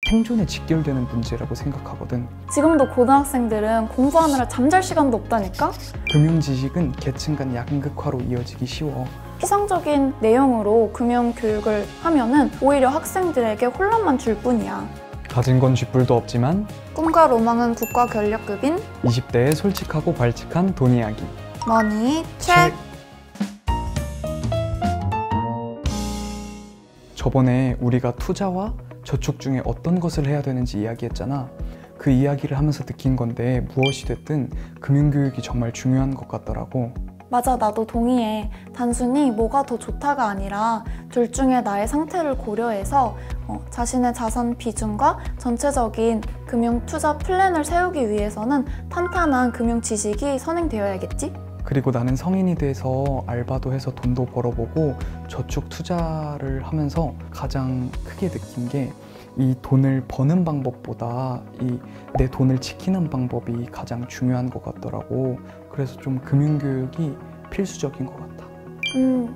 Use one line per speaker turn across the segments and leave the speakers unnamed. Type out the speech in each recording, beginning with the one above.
생존에 직결되는 문제라고 생각하거든.
지금도 고등학생들은 공부하느라 잠잘 시간도 없다니까?
금융 지식은 계층 간 양극화로 이어지기 쉬워.
피상적인 내용으로 금융 교육을 하면은 오히려 학생들에게 혼란만 줄 뿐이야.
가진 건 쥐뿔도 없지만
꿈과 로망은 국가 권력급인
20대의 솔직하고 발칙한 돈 이야기.
머니 책!
저번에 우리가 투자와 저축 중에 어떤 것을 해야 되는지 이야기했잖아. 그 이야기를 하면서 느낀 건데 무엇이 됐든 금융교육이 정말 중요한 것 같더라고.
맞아, 나도 동의해. 단순히 뭐가 더 좋다가 아니라 둘 중에 나의 상태를 고려해서 자신의 자산 비중과 전체적인 금융 투자 플랜을 세우기 위해서는 탄탄한 금융 지식이 선행되어야겠지?
그리고 나는 성인이 돼서 알바도 해서 돈도 벌어보고 저축 투자를 하면서 가장 크게 느낀 게 이 돈을 버는 방법보다 이 내 돈을 지키는 방법이 가장 중요한 것 같더라고. 그래서 좀 금융교육이 필수적인 것 같아.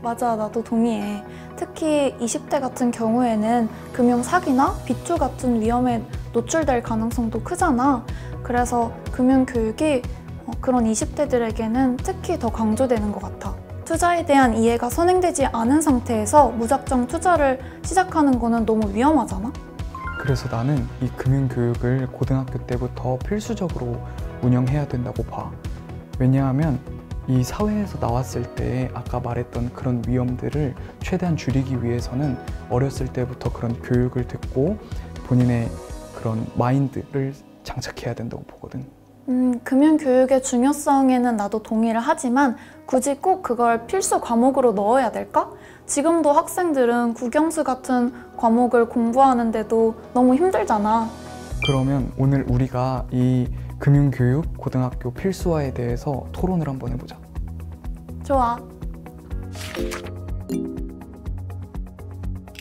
맞아, 나도 동의해. 특히 20대 같은 경우에는 금융 사기나 비투 같은 위험에 노출될 가능성도 크잖아. 그래서 금융교육이 그런 20대들에게는 특히 더 강조되는 것 같아. 투자에 대한 이해가 선행되지 않은 상태에서 무작정 투자를 시작하는 거는 너무 위험하잖아?
그래서 나는 이 금융교육을 고등학교 때부터 필수적으로 운영해야 된다고 봐. 왜냐하면 이 사회에서 나왔을 때 아까 말했던 그런 위험들을 최대한 줄이기 위해서는 어렸을 때부터 그런 교육을 듣고 본인의 그런 마인드를 장착해야 된다고 보거든.
금융교육의 중요성에는 나도 동의를 하지만 굳이 꼭 그걸 필수 과목으로 넣어야 될까? 지금도 학생들은 국영수 같은 과목을 공부하는데도 너무 힘들잖아.
그러면 오늘 우리가 이 금융교육 고등학교 필수화에 대해서 토론을 한번 해보자.
좋아.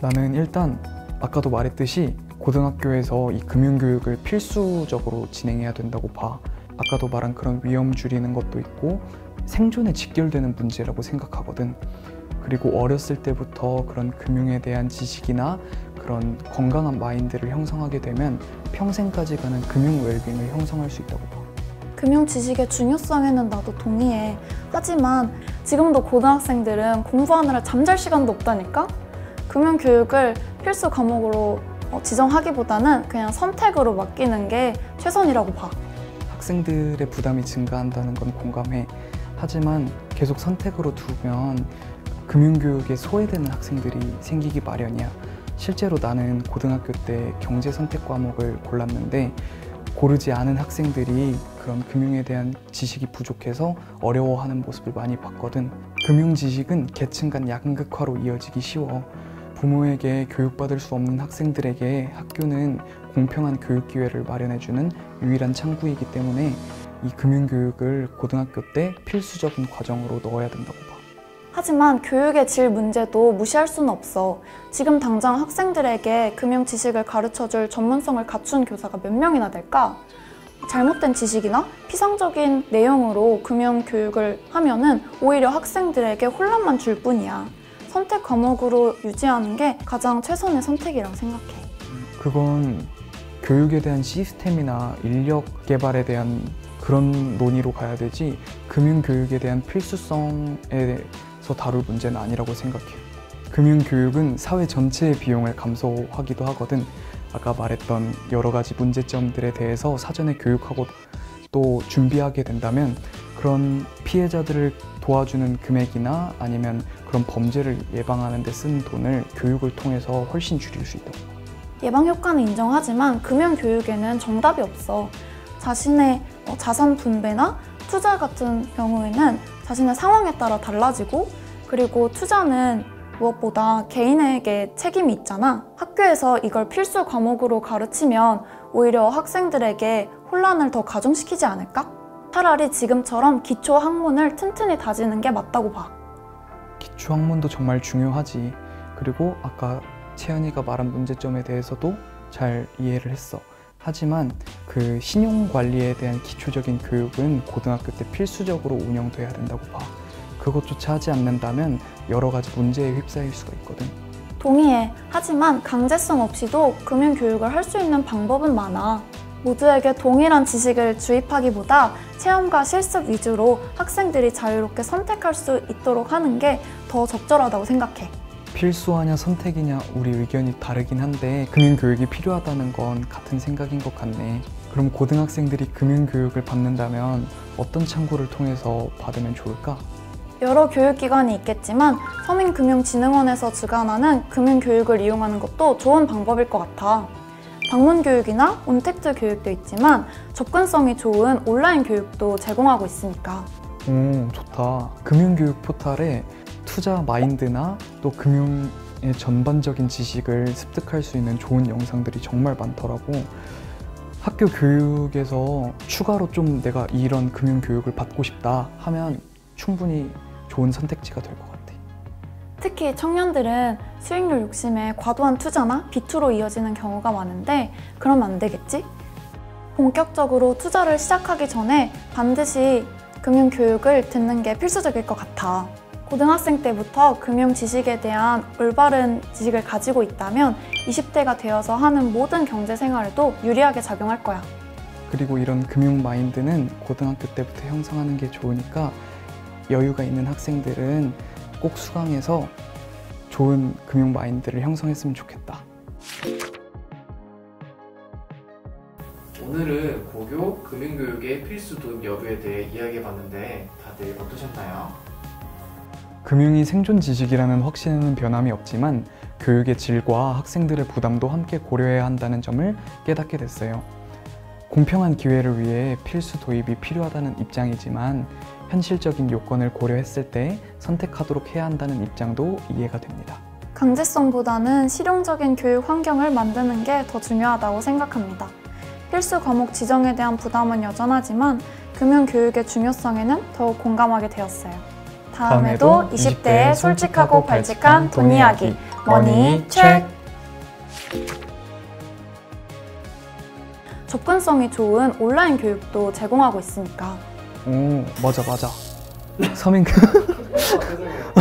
나는 일단 아까도 말했듯이 고등학교에서 이 금융교육을 필수적으로 진행해야 된다고 봐. 아까도 말한 그런 위험 줄이는 것도 있고 생존에 직결되는 문제라고 생각하거든. 그리고 어렸을 때부터 그런 금융에 대한 지식이나 그런 건강한 마인드를 형성하게 되면 평생까지 가는 금융 웰빙을 형성할 수 있다고 봐.
금융 지식의 중요성에는 나도 동의해. 하지만 지금도 고등학생들은 공부하느라 잠잘 시간도 없다니까? 금융 교육을 필수 과목으로 지정하기보다는 그냥 선택으로 맡기는 게 최선이라고 봐.
학생들의 부담이 증가한다는 건 공감해. 하지만 계속 선택으로 두면 금융교육에 소외되는 학생들이 생기기 마련이야. 실제로 나는 고등학교 때 경제 선택 과목을 골랐는데 고르지 않은 학생들이 그런 금융에 대한 지식이 부족해서 어려워하는 모습을 많이 봤거든. 금융 지식은 계층 간 양극화로 이어지기 쉬워. 부모에게 교육받을 수 없는 학생들에게 학교는 공평한 교육 기회를 마련해주는 유일한 창구이기 때문에 이 금융교육을 고등학교 때 필수적인 과정으로 넣어야 된다고 봐.
하지만 교육의 질 문제도 무시할 수는 없어. 지금 당장 학생들에게 금융 지식을 가르쳐줄 전문성을 갖춘 교사가 몇 명이나 될까? 잘못된 지식이나 피상적인 내용으로 금융 교육을 하면은 오히려 학생들에게 혼란만 줄 뿐이야. 선택 과목으로 유지하는 게 가장 최선의 선택이라고 생각해. 그건
교육에 대한 시스템이나 인력 개발에 대한 그런 논의로 가야 되지 금융교육에 대한 필수성에서 다룰 문제는 아니라고 생각해. 금융교육은 사회 전체의 비용을 감소하기도 하거든. 아까 말했던 여러 가지 문제점들에 대해서 사전에 교육하고 또 준비하게 된다면 그런 피해자들을 도와주는 금액이나 아니면 그런 범죄를 예방하는 데 쓰는 돈을 교육을 통해서 훨씬 줄일 수 있다고.
예방 효과는 인정하지만 금융 교육에는 정답이 없어. 자신의 자산 분배나 투자 같은 경우에는 자신의 상황에 따라 달라지고, 그리고 투자는 무엇보다 개인에게 책임이 있잖아. 학교에서 이걸 필수 과목으로 가르치면 오히려 학생들에게 혼란을 더 가중시키지 않을까? 차라리 지금처럼 기초 학문을 튼튼히 다지는 게 맞다고 봐.
기초 학문도 정말 중요하지. 그리고 아까 채연이가 말한 문제점에 대해서도 잘 이해를 했어. 하지만 그 신용관리에 대한 기초적인 교육은 고등학교 때 필수적으로 운영돼야 된다고 봐. 그것조차 하지 않는다면 여러 가지 문제에 휩싸일 수가 있거든.
동의해. 하지만 강제성 없이도 금융교육을 할 수 있는 방법은 많아. 모두에게 동일한 지식을 주입하기보다 체험과 실습 위주로 학생들이 자유롭게 선택할 수 있도록 하는 게 더 적절하다고 생각해.
필수하냐 선택이냐 우리 의견이 다르긴 한데 금융교육이 필요하다는 건 같은 생각인 것 같네. 그럼 고등학생들이 금융교육을 받는다면 어떤 창구를 통해서 받으면 좋을까?
여러 교육기관이 있겠지만 서민금융진흥원에서 주관하는 금융교육을 이용하는 것도 좋은 방법일 것 같아. 방문교육이나 온택트 교육도 있지만 접근성이 좋은 온라인 교육도 제공하고 있으니까.
오, 좋다. 금융교육 포털에 투자 마인드나 또 금융의 전반적인 지식을 습득할 수 있는 좋은 영상들이 정말 많더라고. 학교 교육에서 추가로 좀 내가 이런 금융교육을 받고 싶다 하면 충분히 좋은 선택지가 될 것 같아.
특히 청년들은 수익률 욕심에 과도한 투자나 비투로 이어지는 경우가 많은데 그러면 안 되겠지? 본격적으로 투자를 시작하기 전에 반드시 금융교육을 듣는 게 필수적일 것 같아. 고등학생 때부터 금융 지식에 대한 올바른 지식을 가지고 있다면 20대가 되어서 하는 모든 경제 생활에도 유리하게 작용할 거야.
그리고 이런 금융 마인드는 고등학교 때부터 형성하는 게 좋으니까 여유가 있는 학생들은 꼭 수강해서 좋은 금융 마인드를 형성했으면 좋겠다.
오늘은 고교 금융교육의 필수 도입 여부에 대해 이야기해봤는데 다들 어떠셨나요?
금융이 생존 지식이라는 확신에는 변함이 없지만 교육의 질과 학생들의 부담도 함께 고려해야 한다는 점을 깨닫게 됐어요. 공평한 기회를 위해 필수 도입이 필요하다는 입장이지만 현실적인 요건을 고려했을 때 선택하도록 해야 한다는 입장도 이해가 됩니다.
강제성보다는 실용적인 교육 환경을 만드는 게 더 중요하다고 생각합니다. 필수 과목 지정에 대한 부담은 여전하지만 금융교육의 중요성에는 더욱 공감하게 되었어요. 다음에도 20대의 솔직하고 발칙한 돈 이야기, 머니 체크! 접근성이 좋은 온라인 교육도 제공하고 있으니까.
오, 맞아. 서민
죄송해요.